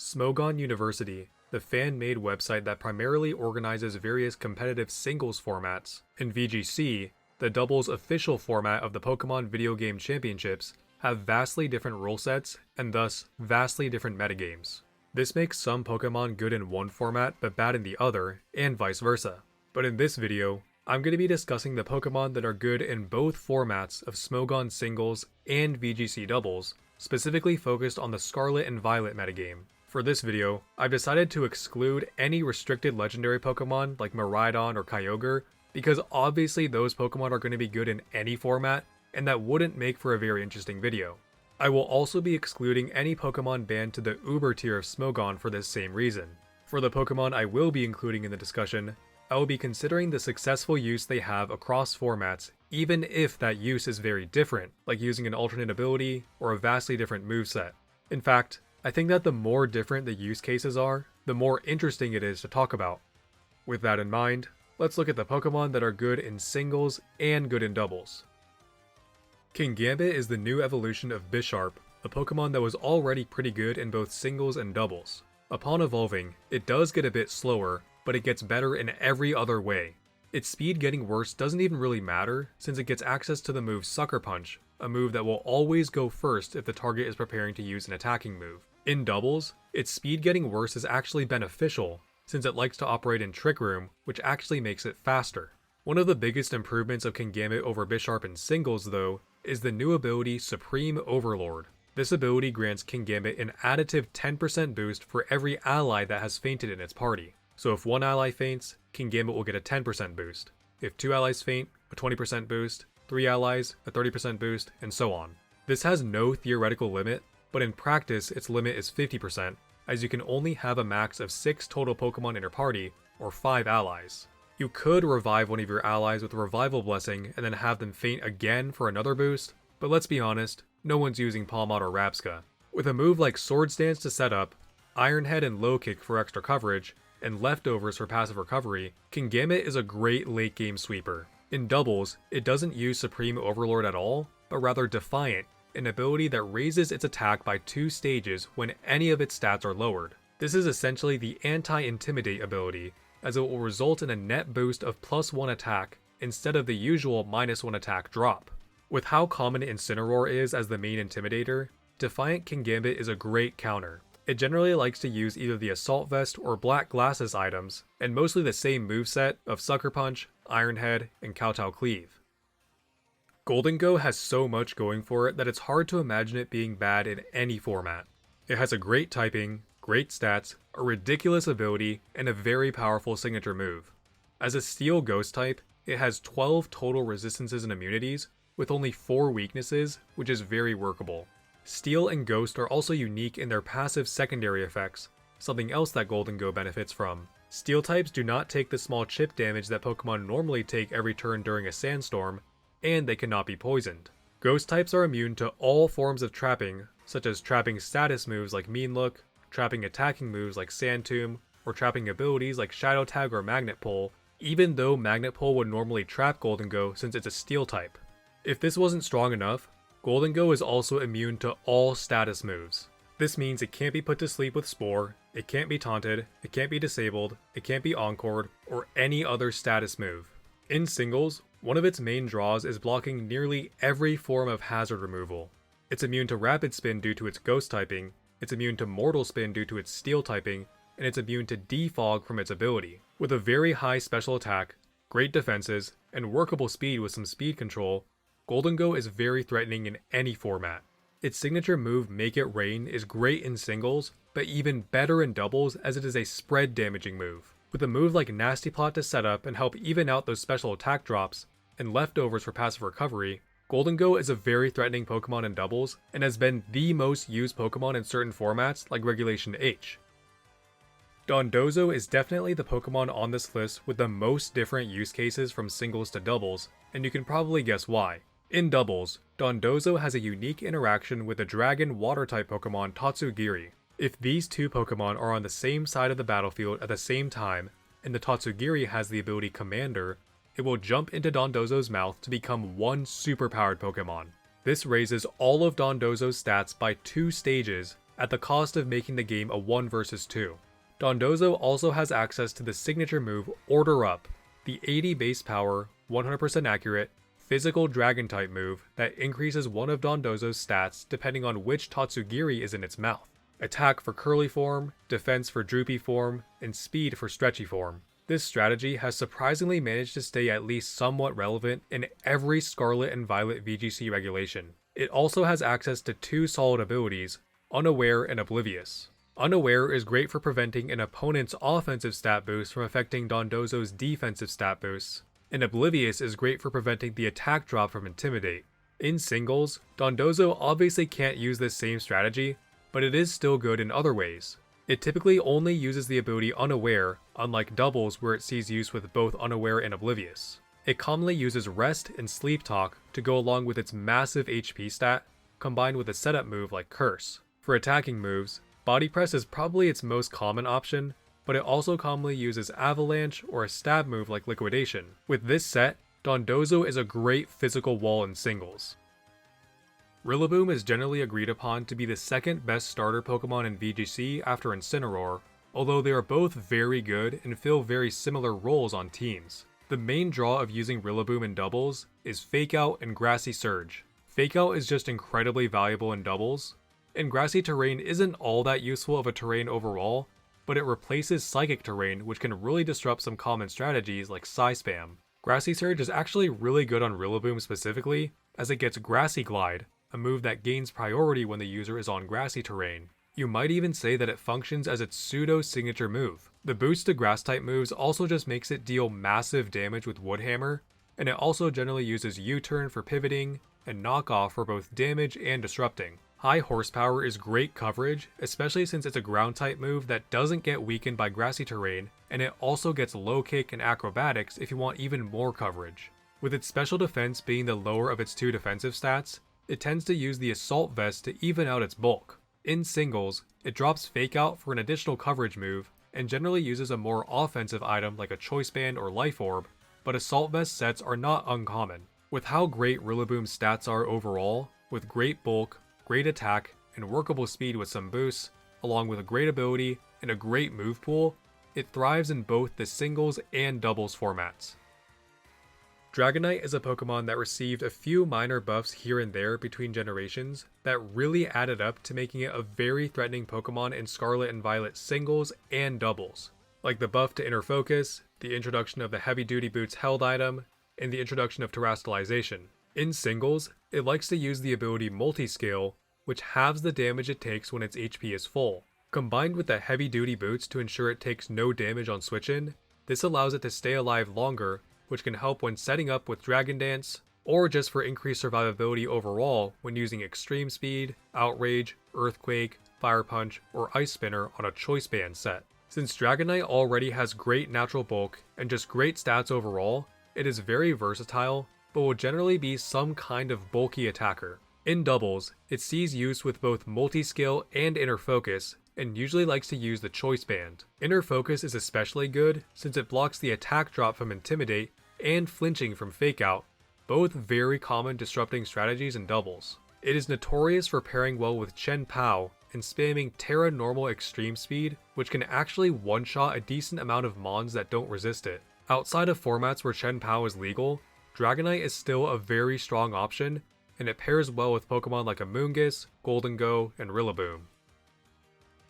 Smogon University, the fan-made website that primarily organizes various competitive singles formats, and VGC, the doubles official format of the Pokemon video game championships, have vastly different rule sets and thus vastly different metagames. This makes some Pokemon good in one format but bad in the other, and vice versa. But in this video, I'm going to be discussing the Pokemon that are good in both formats of Smogon singles and VGC doubles, specifically focused on the Scarlet and Violet metagame. For this video, I've decided to exclude any restricted legendary Pokemon like Miraidon or Kyogre, because obviously those Pokemon are going to be good in any format, and that wouldn't make for a very interesting video. I will also be excluding any Pokemon banned to the Uber tier of Smogon for this same reason. For the Pokemon I will be including in the discussion, I will be considering the successful use they have across formats, even if that use is very different, like using an alternate ability or a vastly different moveset. In fact, I think that the more different the use cases are, the more interesting it is to talk about. With that in mind, let's look at the Pokemon that are good in singles and good in doubles. Kingambit is the new evolution of Bisharp, a Pokemon that was already pretty good in both singles and doubles. Upon evolving, it does get a bit slower, but it gets better in every other way. Its speed getting worse doesn't even really matter, since it gets access to the move Sucker Punch, a move that will always go first if the target is preparing to use an attacking move. In doubles, its speed getting worse is actually beneficial, since it likes to operate in Trick Room, which actually makes it faster. One of the biggest improvements of Kingambit over Bisharp in singles, though, is the new ability Supreme Overlord. This ability grants Kingambit an additive 10% boost for every ally that has fainted in its party. So if one ally faints, Kingambit will get a 10% boost. If two allies faint, a 20% boost, 3 allies, a 30% boost, and so on. This has no theoretical limit, but in practice its limit is 50%, as you can only have a max of 6 total Pokemon in your party, or 5 allies. You could revive one of your allies with a Revival Blessing and then have them faint again for another boost, but let's be honest, no one's using Pawmot or Rapska. With a move like Swords Dance to set up, Iron Head and Low Kick for extra coverage, and Leftovers for passive recovery, Kingambit is a great late game sweeper. In doubles, it doesn't use Supreme Overlord at all, but rather Defiant, an ability that raises its attack by 2 stages when any of its stats are lowered. This is essentially the anti-intimidate ability, as it will result in a net boost of +1 attack instead of the usual -1 attack drop. With how common Incineroar is as the main intimidator, Defiant Kingambit is a great counter. It generally likes to use either the Assault Vest or Black Glasses items, and mostly the same moveset of Sucker Punch, Iron Head, and Kowtow Cleave. Gholdengo has so much going for it that it's hard to imagine it being bad in any format. It has a great typing, great stats, a ridiculous ability, and a very powerful signature move. As a Steel Ghost type, it has 12 total resistances and immunities, with only 4 weaknesses, which is very workable. Steel and Ghost are also unique in their passive secondary effects, something else that Gholdengo benefits from. Steel types do not take the small chip damage that Pokemon normally take every turn during a sandstorm, and they cannot be poisoned. Ghost types are immune to all forms of trapping, such as trapping status moves like Mean Look, trapping attacking moves like Sand Tomb, or trapping abilities like Shadow Tag or Magnet Pull, even though Magnet Pull would normally trap Gholdengo since it's a Steel type. If this wasn't strong enough, Gholdengo is also immune to all status moves. This means it can't be put to sleep with Spore, it can't be taunted, it can't be disabled, it can't be encored, or any other status move. In singles, one of its main draws is blocking nearly every form of hazard removal. It's immune to Rapid Spin due to its Ghost typing, it's immune to Mortal Spin due to its Steel typing, and it's immune to Defog from its ability. With a very high special attack, great defenses, and workable speed with some speed control, Gholdengo is very threatening in any format. Its signature move Make It Rain is great in singles, but even better in doubles as it is a spread damaging move. With a move like Nasty Plot to set up and help even out those special attack drops, and Leftovers for passive recovery, Gholdengo is a very threatening Pokemon in doubles, and has been the most used Pokemon in certain formats like Regulation H. Dondozo is definitely the Pokemon on this list with the most different use cases from singles to doubles, and you can probably guess why. In doubles, Dondozo has a unique interaction with the Dragon Water-type Pokemon Tatsugiri. If these two Pokemon are on the same side of the battlefield at the same time, and the Tatsugiri has the ability Commander, it will jump into Dondozo's mouth to become one superpowered Pokemon. This raises all of Dondozo's stats by 2 stages, at the cost of making the game a 1 vs 2. Dondozo also has access to the signature move Order Up, the 80 base power, 100% accurate, physical dragon type move that increases one of Dondozo's stats depending on which Tatsugiri is in its mouth. Attack for curly form, defense for droopy form, and speed for stretchy form. This strategy has surprisingly managed to stay at least somewhat relevant in every Scarlet and Violet VGC regulation. It also has access to 2 solid abilities, Unaware and Oblivious. Unaware is great for preventing an opponent's offensive stat boost from affecting Dondozo's defensive stat boosts, and Oblivious is great for preventing the attack drop from Intimidate. In singles, Dondozo obviously can't use this same strategy, but it is still good in other ways. It typically only uses the ability Unaware, unlike doubles where it sees use with both Unaware and Oblivious. It commonly uses Rest and Sleep Talk to go along with its massive HP stat, combined with a setup move like Curse. For attacking moves, Body Press is probably its most common option, but it also commonly uses Avalanche or a stab move like Liquidation. With this set, Dondozo is a great physical wall in singles. Rillaboom is generally agreed upon to be the second best starter Pokemon in VGC after Incineroar, although they are both very good and fill very similar roles on teams. The main draw of using Rillaboom in doubles is Fake Out and Grassy Surge. Fake Out is just incredibly valuable in doubles, and Grassy Terrain isn't all that useful of a terrain overall, but it replaces Psychic Terrain, which can really disrupt some common strategies like Psy Spam. Grassy Surge is actually really good on Rillaboom specifically, as it gets Grassy Glide, a move that gains priority when the user is on grassy terrain. You might even say that it functions as its pseudo-signature move. The boost to grass-type moves also just makes it deal massive damage with Wood Hammer, and it also generally uses U-turn for pivoting, and Knockoff for both damage and disrupting. High horsepower is great coverage, especially since it's a ground-type move that doesn't get weakened by grassy terrain, and it also gets low kick and acrobatics if you want even more coverage. With its special defense being the lower of its 2 defensive stats, it tends to use the Assault Vest to even out its bulk. In singles, it drops Fake Out for an additional coverage move, and generally uses a more offensive item like a Choice Band or Life Orb, but Assault Vest sets are not uncommon. With how great Rillaboom's stats are overall, with great bulk, great attack, and workable speed with some boosts, along with a great ability and a great move pool, it thrives in both the singles and doubles formats. Dragonite is a Pokemon that received a few minor buffs here and there between generations that really added up to making it a very threatening Pokemon in Scarlet and Violet singles and doubles, like the buff to Inner Focus, the introduction of the Heavy Duty Boots held item, and the introduction of Terastallization. In singles, it likes to use the ability Multiscale, which halves the damage it takes when its HP is full. Combined with the Heavy Duty Boots to ensure it takes no damage on switch-in, this allows it to stay alive longer, which can help when setting up with Dragon Dance, or just for increased survivability overall when using Extreme Speed, Outrage, Earthquake, Fire Punch, or Ice Spinner on a Choice Band set. Since Dragonite already has great natural bulk and just great stats overall, it is very versatile, but will generally be some kind of bulky attacker. In doubles, it sees use with both Multiscale and Inner Focus, and usually likes to use the Choice Band. Inner Focus is especially good since it blocks the attack drop from Intimidate and flinching from Fake Out, both very common disrupting strategies in doubles. It is notorious for pairing well with Chen Pao and spamming Terra Normal Extreme Speed, which can actually one-shot a decent amount of mons that don't resist it. Outside of formats where Chen Pao is legal, Dragonite is still a very strong option, and it pairs well with Pokemon like Amoonguss, Gholdengo, and Rillaboom.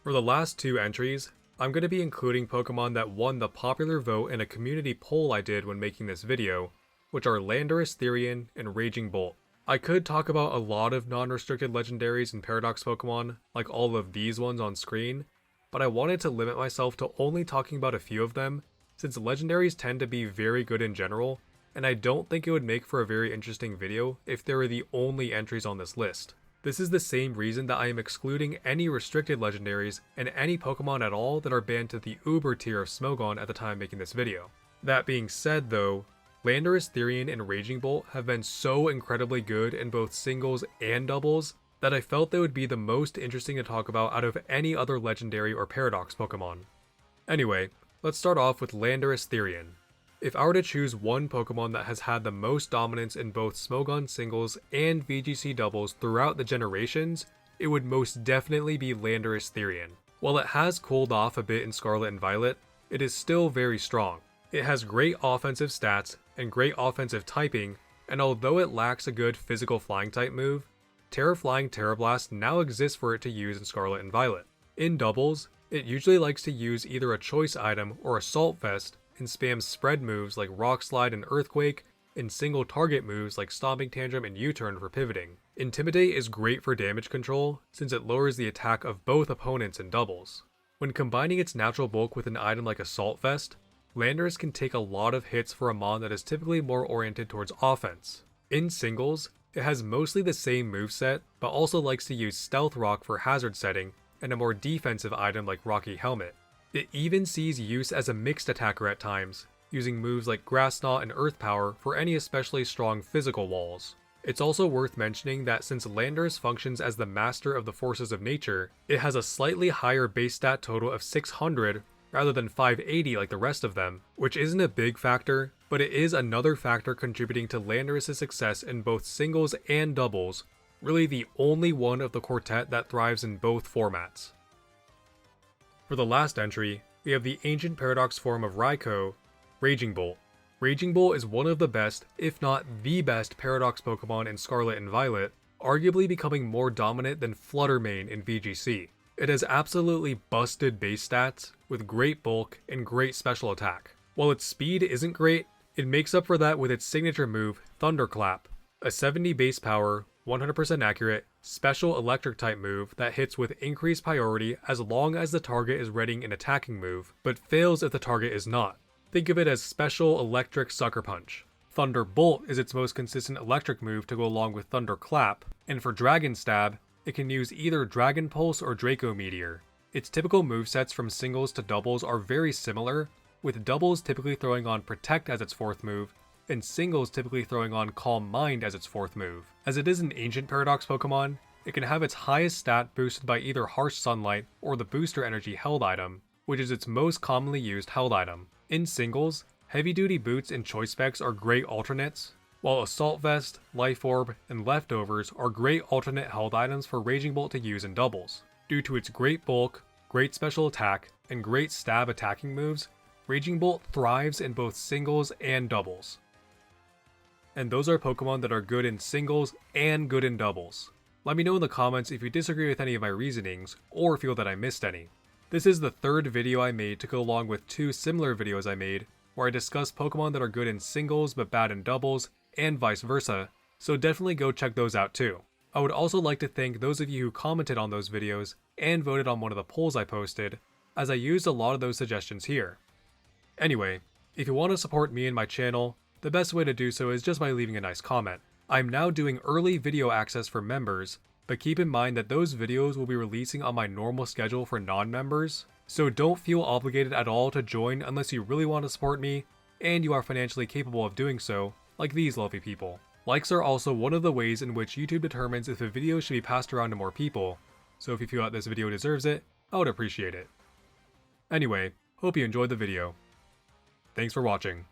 For the last 2 entries, I'm going to be including Pokemon that won the popular vote in a community poll I did when making this video, which are Landorus-Therian and Raging Bolt. I could talk about a lot of non-restricted legendaries and Paradox Pokemon, like all of these ones on screen, but I wanted to limit myself to only talking about a few of them, since legendaries tend to be very good in general, and I don't think it would make for a very interesting video if they were the only entries on this list. This is the same reason that I am excluding any restricted legendaries and any Pokemon at all that are banned to the Uber tier of Smogon at the time making this video. That being said though, Landorus-Therian and Raging Bolt have been so incredibly good in both singles and doubles that I felt they would be the most interesting to talk about out of any other legendary or Paradox Pokemon. Anyway, let's start off with Landorus-Therian. If I were to choose one Pokemon that has had the most dominance in both Smogon singles and VGC doubles throughout the generations, it would most definitely be Landorus-Therian. While it has cooled off a bit in Scarlet and Violet, it is still very strong. It has great offensive stats and great offensive typing, and although it lacks a good physical flying type move, Terra Flying Terra Blast now exists for it to use in Scarlet and Violet. In doubles, it usually likes to use either a choice item or Assault Vest and spams spread moves like Rock Slide and Earthquake, and single target moves like Stomping Tantrum and U-Turn for pivoting. Intimidate is great for damage control since it lowers the attack of both opponents in doubles. When combining its natural bulk with an item like Assault Vest, Landorus can take a lot of hits for a mon that is typically more oriented towards offense. In singles, it has mostly the same moveset, but also likes to use Stealth Rock for hazard setting and a more defensive item like Rocky Helmet. It even sees use as a mixed attacker at times, using moves like Grass Knot and Earth Power for any especially strong physical walls. It's also worth mentioning that since Landorus functions as the master of the forces of nature, it has a slightly higher base stat total of 600 rather than 580 like the rest of them, which isn't a big factor, but it is another factor contributing to Landorus' success in both singles and doubles, really the only one of the quartet that thrives in both formats. For the last entry, we have the ancient paradox form of Raikou, Raging Bolt. Raging Bolt is one of the best, if not the best, paradox Pokemon in Scarlet and Violet, arguably becoming more dominant than Flutter Mane in VGC. It has absolutely busted base stats, with great bulk and great special attack. While its speed isn't great, it makes up for that with its signature move, Thunderclap, a 70 base power, 100% accurate, special electric type move that hits with increased priority as long as the target is readying an attacking move, but fails if the target is not. Think of it as special electric sucker punch. Thunderbolt is its most consistent electric move to go along with Thunderclap, and for Dragon Stab, it can use either Dragon Pulse or Draco Meteor. Its typical movesets from singles to doubles are very similar, with doubles typically throwing on Protect as its fourth move, and singles typically throwing on Calm Mind as its fourth move. As it is an ancient paradox Pokemon, it can have its highest stat boosted by either Harsh Sunlight or the Booster Energy held item, which is its most commonly used held item. In singles, Heavy Duty Boots and Choice Specs are great alternates, while Assault Vest, Life Orb, and Leftovers are great alternate held items for Raging Bolt to use in doubles. Due to its great bulk, great special attack, and great stab attacking moves, Raging Bolt thrives in both singles and doubles. And those are Pokemon that are good in singles and good in doubles. Let me know in the comments if you disagree with any of my reasonings, or feel that I missed any. This is the third video I made to go along with two similar videos I made, where I discuss Pokemon that are good in singles but bad in doubles, and vice versa, so definitely go check those out too. I would also like to thank those of you who commented on those videos and voted on one of the polls I posted, as I used a lot of those suggestions here. Anyway, if you want to support me and my channel, the best way to do so is just by leaving a nice comment. I'm now doing early video access for members, but keep in mind that those videos will be releasing on my normal schedule for non-members, so don't feel obligated at all to join unless you really want to support me, and you are financially capable of doing so, like these lovely people. Likes are also one of the ways in which YouTube determines if a video should be passed around to more people, so if you feel that this video deserves it, I would appreciate it. Anyway, hope you enjoyed the video. Thanks for watching.